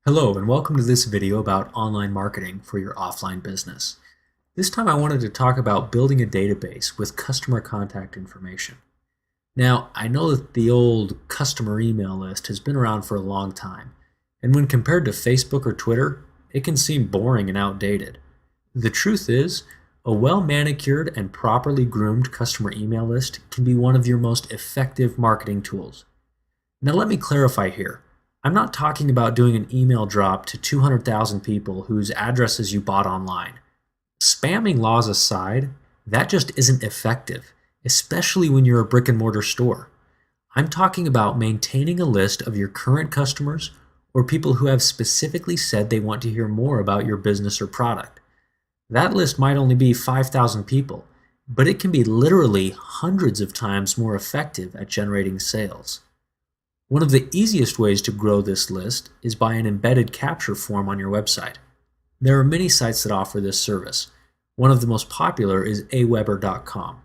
Hello and welcome to this video about online marketing for your offline business. This time I wanted to talk about building a database with customer contact information. Now, I know that the old customer email list has been around for a long time, and when compared to Facebook or Twitter, it can seem boring and outdated. The truth is, a well-manicured and properly groomed customer email list can be one of your most effective marketing tools. Now let me clarify here. I'm not talking about doing an email drop to 200,000 people whose addresses you bought online. Spamming laws aside, that just isn't effective, especially when you're a brick and mortar store. I'm talking about maintaining a list of your current customers or people who have specifically said they want to hear more about your business or product. That list might only be 5,000 people, but it can be literally hundreds of times more effective at generating sales. One of the easiest ways to grow this list is by an embedded capture form on your website. There are many sites that offer this service. One of the most popular is aweber.com.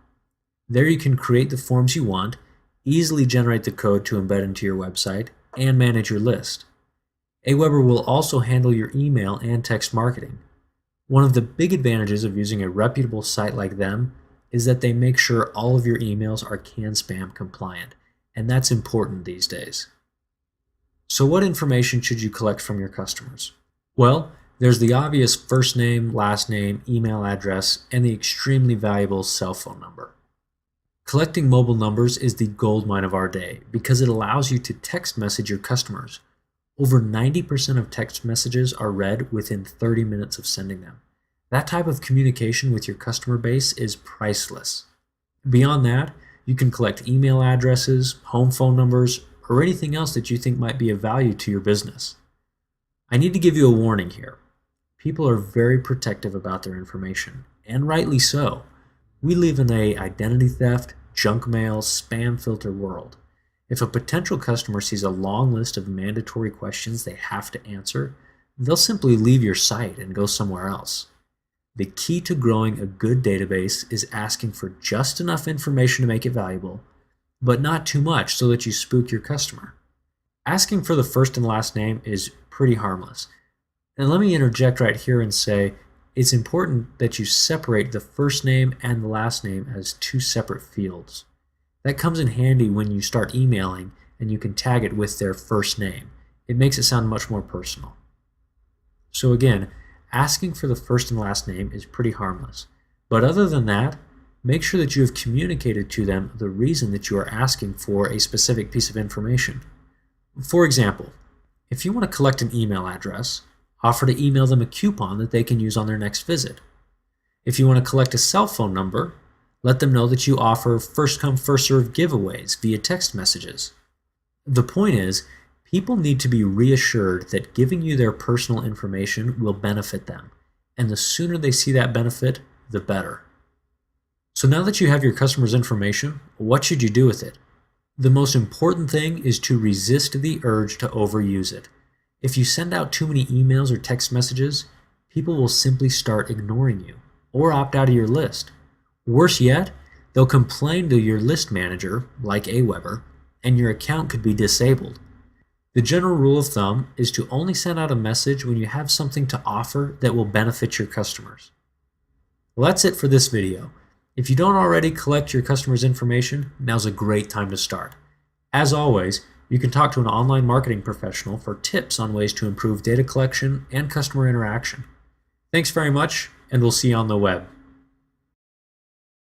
There you can create the forms you want, easily generate the code to embed into your website, and manage your list. Aweber will also handle your email and text marketing. One of the big advantages of using a reputable site like them is that they make sure all of your emails are CAN-SPAM compliant. And that's important these days. So what information should you collect from your customers? Well, there's the obvious first name, last name, email address, and the extremely valuable cell phone number. Collecting mobile numbers is the goldmine of our day because it allows you to text message your customers. Over 90% of text messages are read within 30 minutes of sending them. That type of communication with your customer base is priceless. Beyond that, you can collect email addresses, home phone numbers, or anything else that you think might be of value to your business. I need to give you a warning here. People are very protective about their information, and rightly so. We live in an identity theft, junk mail, spam filter world. If a potential customer sees a long list of mandatory questions they have to answer, they'll simply leave your site and go somewhere else. The key to growing a good database is asking for just enough information to make it valuable, but not too much so that you spook your customer. Asking for the first and last name is pretty harmless. And let me interject right here and say it's important that you separate the first name and the last name as two separate fields. That comes in handy when you start emailing and you can tag it with their first name. It makes it sound much more personal. So again, asking for the first and last name is pretty harmless. But other than that, make sure that you have communicated to them the reason that you are asking for a specific piece of information. For example, if you want to collect an email address, offer to email them a coupon that they can use on their next visit. If you want to collect a cell phone number, let them know that you offer first-come, first-served giveaways via text messages. The point is, people need to be reassured that giving you their personal information will benefit them, and the sooner they see that benefit, the better. So now that you have your customers' information, what should you do with it? The most important thing is to resist the urge to overuse it. If you send out too many emails or text messages, people will simply start ignoring you or opt out of your list. Worse yet, they'll complain to your list manager, like Aweber, and your account could be disabled. The general rule of thumb is to only send out a message when you have something to offer that will benefit your customers. Well, that's it for this video. If you don't already collect your customers' information, now's a great time to start. As always, you can talk to an online marketing professional for tips on ways to improve data collection and customer interaction. Thanks very much, and we'll see you on the web.